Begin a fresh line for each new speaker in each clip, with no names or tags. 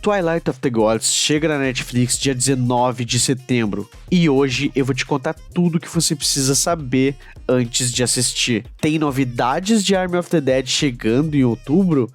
Twilight of the Gods chega na Netflix dia 19 de setembro e hoje eu vou te contar tudo o que você precisa saber antes de assistir. Tem novidades de Army of the Dead chegando em outubro?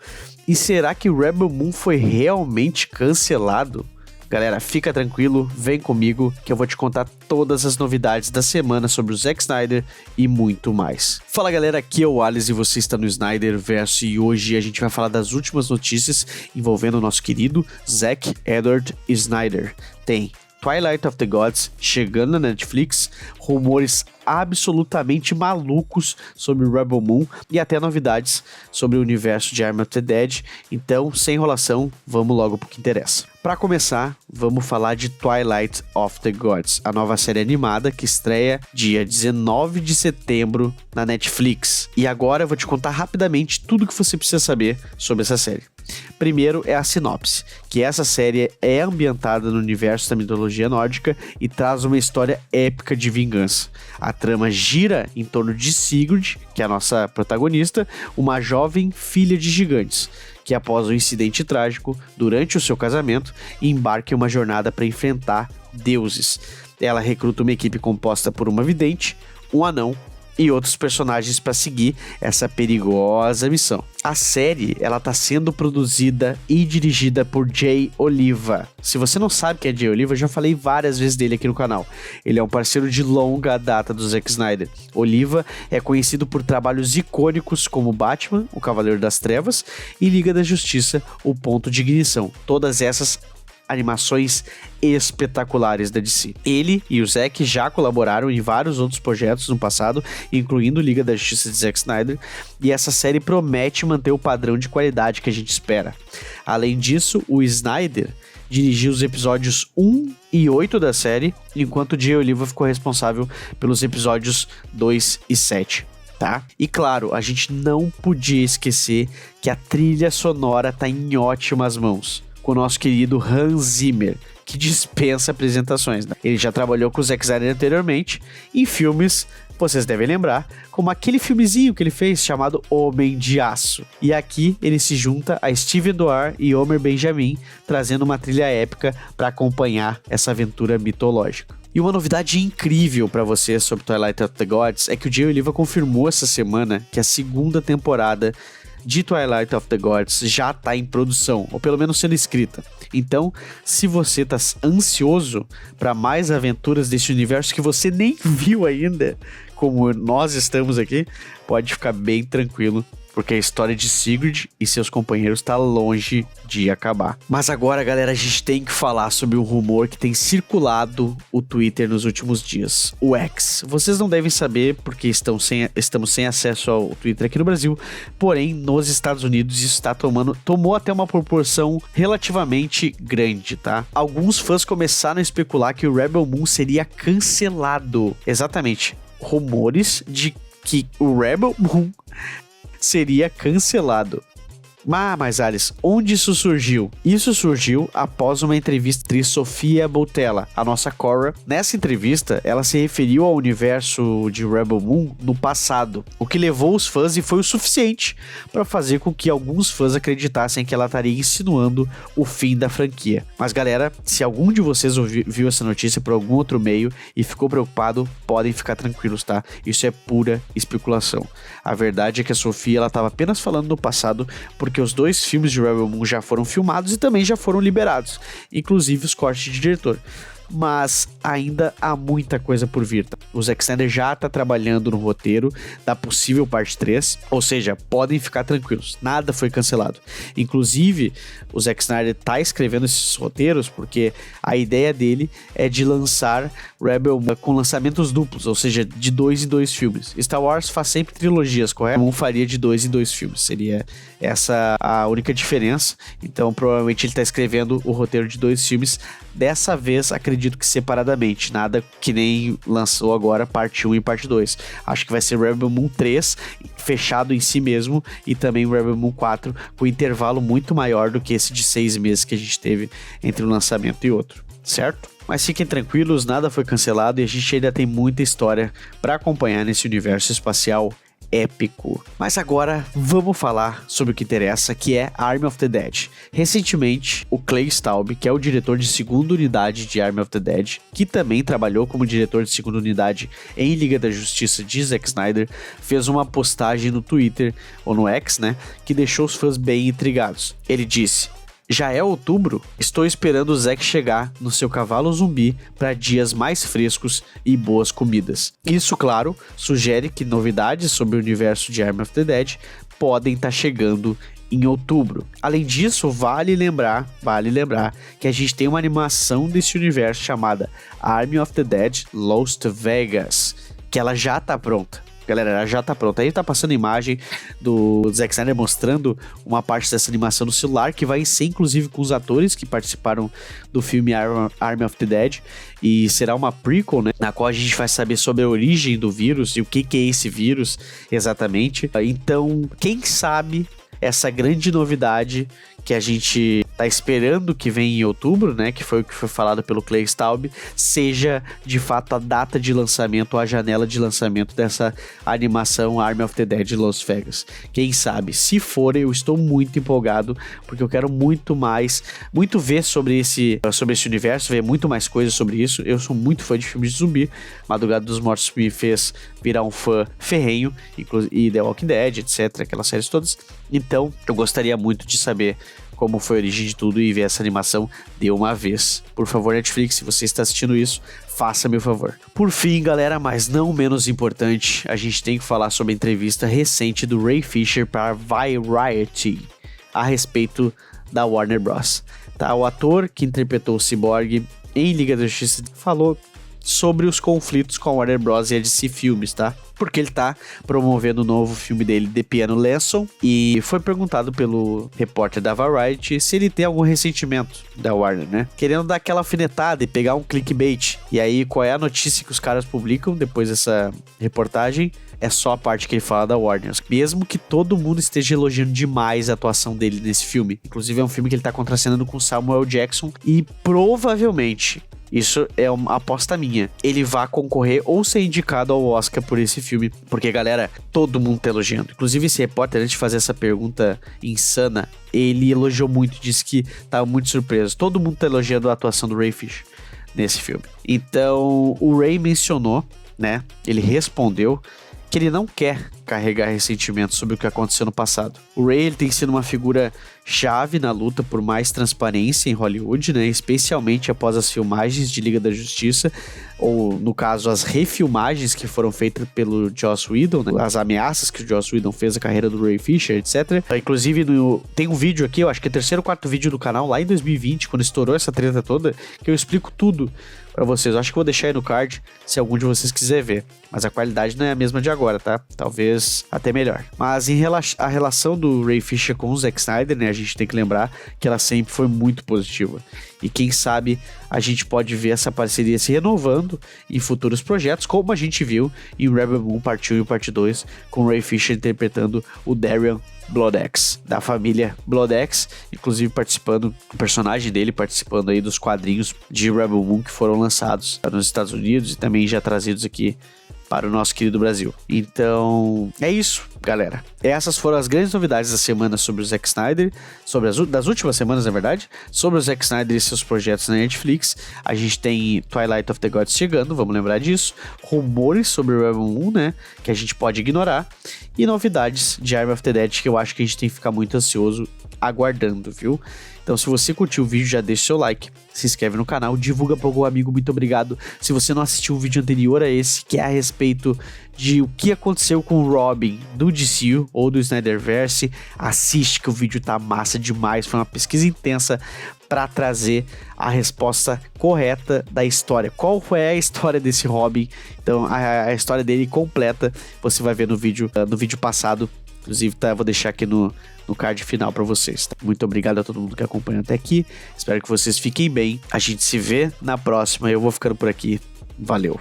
E será que Rebel Moon foi realmente cancelado? Galera, fica tranquilo, vem comigo que eu vou te contar todas as novidades da semana sobre o Zack Snyder e muito mais. Fala galera, aqui é o Alice e você está no Snyderverso e hoje a gente vai falar das últimas notícias envolvendo o nosso querido Zack Edward Snyder. Tem Twilight of the Gods chegando na Netflix, rumores absolutamente malucos sobre Rebel Moon e até novidades sobre o universo de Army of the Dead. Então, sem enrolação, vamos logo pro que interessa. Para começar, vamos falar de Twilight of the Gods, a nova série animada que estreia dia 19 de setembro na Netflix. E agora eu vou te contar rapidamente tudo o que você precisa saber sobre essa série. Primeiro é a sinopse, que essa série é ambientada no universo da mitologia nórdica e traz uma história épica de vingança. A trama gira em torno de Sigurd, que é a nossa protagonista, uma jovem filha de gigantes, que após um incidente trágico durante o seu casamento, embarca em uma jornada para enfrentar deuses. Ela recruta uma equipe composta por uma vidente, um anão e outros personagens para seguir essa perigosa missão. A série, ela tá sendo produzida e dirigida por Jay Oliva. Se você não sabe quem é Jay Oliva, eu já falei várias vezes dele aqui no canal. Ele é um parceiro de longa data do Zack Snyder. Oliva é conhecido por trabalhos icônicos como Batman, o Cavaleiro das Trevas, e Liga da Justiça, o Ponto de Ignição. Todas essas animações espetaculares da DC. Ele e o Zack já colaboraram em vários outros projetos no passado, incluindo Liga da Justiça de Zack Snyder, e essa série promete manter o padrão de qualidade que a gente espera. Além disso, o Snyder dirigiu os episódios 1 e 8 da série, enquanto o Jay Oliva ficou responsável pelos episódios 2 e 7. Tá? E claro, a gente não podia esquecer que a trilha sonora tá em ótimas mãos, com o nosso querido Hans Zimmer, que dispensa apresentações, né? Ele já trabalhou com o Zack Snyder anteriormente em filmes, vocês devem lembrar, como aquele filmezinho que ele fez chamado Homem de Aço. E aqui ele se junta a Steve Doar e Homer Benjamin, trazendo uma trilha épica para acompanhar essa aventura mitológica. E uma novidade incrível para você sobre Twilight of the Gods é que o Jay Oliva confirmou essa semana que a segunda temporada de Twilight of the Gods já está em produção, ou pelo menos sendo escrita. Então, se você está ansioso para mais aventuras desse universo que você nem viu ainda, como nós estamos aqui, pode ficar bem tranquilo, porque a história de Sigurd e seus companheiros está longe de acabar. Mas agora, galera, a gente tem que falar sobre um rumor que tem circulado o Twitter nos últimos dias. O X. Vocês não devem saber porque estamos sem acesso ao Twitter aqui no Brasil, porém, nos Estados Unidos isso tomou até uma proporção relativamente grande, tá? Alguns fãs começaram a especular que o Rebel Moon seria cancelado. Exatamente. Rumores de que o Rebel Moon seria cancelado. Mas Alice, onde isso surgiu? Isso surgiu após uma entrevista entre Sofia Boutella, a nossa Korra. Nessa entrevista, ela se referiu ao universo de Rebel Moon no passado, o que levou os fãs e foi o suficiente para fazer com que alguns fãs acreditassem que ela estaria insinuando o fim da franquia. Mas galera, se algum de vocês viu essa notícia por algum outro meio e ficou preocupado, podem ficar tranquilos, tá? Isso é pura especulação. A verdade é que a Sofia, ela estava apenas falando no passado porque os 2 filmes de Rebel Moon já foram filmados e também já foram liberados, inclusive os cortes de diretor. Mas ainda há muita coisa por vir. O Zack Snyder já está trabalhando no roteiro da possível parte 3, ou seja, podem ficar tranquilos, nada foi cancelado. Inclusive, o Zack Snyder está escrevendo esses roteiros porque a ideia dele é de lançar Rebel Moon com lançamentos duplos, ou seja, de 2 em 2 filmes. Star Wars faz sempre trilogias, correto? Moon faria de 2 em 2 filmes, seria essa a única diferença. Então, provavelmente ele está escrevendo o roteiro de 2 filmes. Dessa vez, acredito que separadamente, nada que nem lançou agora parte 1 e parte 2. Acho que vai ser Rebel Moon 3, fechado em si mesmo, e também Rebel Moon 4, com intervalo muito maior do que esse de 6 meses que a gente teve entre um lançamento e outro, certo? Mas fiquem tranquilos, nada foi cancelado e a gente ainda tem muita história para acompanhar nesse universo espacial épico. Mas agora vamos falar sobre o que interessa, que é Army of the Dead. Recentemente, o Clay Staub, que é o diretor de segunda unidade de Army of the Dead, que também trabalhou como diretor de segunda unidade em Liga da Justiça de Zack Snyder, fez uma postagem no Twitter, ou no X, né, que deixou os fãs bem intrigados. Ele disse: "Já é outubro? Estou esperando o Zack chegar no seu cavalo zumbi para dias mais frescos e boas comidas." Isso, claro, sugere que novidades sobre o universo de Army of the Dead podem estar chegando em outubro. Além disso, vale lembrar que a gente tem uma animação desse universo chamada Army of the Dead Lost Vegas, que ela já tá pronta. Galera, ela já tá pronta. Aí tá passando imagem do Zack Snyder mostrando uma parte dessa animação no celular, que vai ser inclusive com os atores que participaram do filme Army of the Dead, e será uma prequel, né, na qual a gente vai saber sobre a origem do vírus e o que é esse vírus exatamente. Então, quem sabe essa grande novidade que a gente tá esperando que venha em outubro, né, que foi o que foi falado pelo Clay Staub, seja de fato a data de lançamento, a janela de lançamento dessa animação Army of the Dead Las Vegas. Quem sabe? Se for, eu estou muito empolgado, porque eu quero muito ver sobre esse universo, ver muito mais coisas sobre isso. Eu sou muito fã de filmes de zumbi. Madrugada dos Mortos me fez virar um fã ferrenho, e The Walking Dead, etc, aquelas séries todas. Então, eu gostaria muito de saber como foi a origem de tudo e ver essa animação de uma vez. Por favor, Netflix, se você está assistindo isso, faça-me o favor. Por fim, galera, mas não menos importante, a gente tem que falar sobre a entrevista recente do Ray Fisher para Variety a respeito da Warner Bros. Tá? O ator que interpretou o Cyborg em Liga da Justiça falou sobre os conflitos com a Warner Bros. E a DC Filmes, tá? Porque ele tá promovendo o novo filme dele, The Piano Lesson, e foi perguntado pelo repórter da Variety se ele tem algum ressentimento da Warner, né? Querendo dar aquela alfinetada e pegar um clickbait. E aí, qual é a notícia que os caras publicam depois dessa reportagem? É só a parte que ele fala da Warner. Mesmo que todo mundo esteja elogiando demais a atuação dele nesse filme. Inclusive, é um filme que ele tá contracenando com Samuel Jackson, e provavelmente, isso é uma aposta minha, ele vai concorrer ou ser indicado ao Oscar por esse filme, porque, galera, todo mundo tá elogiando. Inclusive, esse repórter, antes de fazer essa pergunta insana, ele elogiou muito, disse que tava muito surpreso. Todo mundo tá elogiando a atuação do Ray Fisher nesse filme. Então, o Ray mencionou, né, ele respondeu que ele não quer carregar ressentimento sobre o que aconteceu no passado. O Ray, ele tem sido uma figura chave na luta por mais transparência em Hollywood, né? Especialmente após as filmagens de Liga da Justiça, ou no caso as refilmagens que foram feitas pelo Joss Whedon, né? As ameaças que o Joss Whedon fez à carreira do Ray Fisher, etc. Inclusive tem um vídeo aqui, eu acho que é o terceiro ou quarto vídeo do canal, lá em 2020, quando estourou essa treta toda, que eu explico tudo pra vocês. Eu acho que vou deixar aí no card, se algum de vocês quiser ver. Mas a qualidade não é a mesma de agora, tá? Talvez até melhor. Mas a relação do Ray Fisher com o Zack Snyder, né? A gente tem que lembrar que ela sempre foi muito positiva. E quem sabe a gente pode ver essa parceria se renovando em futuros projetos, como a gente viu em Rebel Moon Part 1 e Part 2, com o Ray Fisher interpretando o Darian Bloodaxe, da família Bloodaxe, inclusive o personagem dele participando aí dos quadrinhos de Rebel Moon que foram lançados nos Estados Unidos e também já trazidos aqui para o nosso querido Brasil. Então, é isso, galera. Essas foram as grandes novidades da semana sobre o Zack Snyder, das últimas semanas, na verdade, sobre o Zack Snyder e seus projetos na Netflix. A gente tem Twilight of the Gods chegando, vamos lembrar disso. Rumores sobre o Rebel Moon, né, que a gente pode ignorar. E novidades de Army of the Dead, que eu acho que a gente tem que ficar muito ansioso aguardando, viu? Então, se você curtiu o vídeo, já deixa o seu like, se inscreve no canal, divulga para algum amigo, muito obrigado. Se você não assistiu o vídeo anterior a esse, que é a respeito de o que aconteceu com o Robin do DCU ou do Snyderverse, assiste que o vídeo tá massa demais, foi uma pesquisa intensa para trazer a resposta correta da história. Qual foi a história desse Robin? Então, a história dele completa, você vai ver no vídeo passado. Inclusive, tá, vou deixar aqui no card final pra vocês. Tá? Muito obrigado a todo mundo que acompanha até aqui. Espero que vocês fiquem bem. A gente se vê na próxima. Eu vou ficando por aqui. Valeu.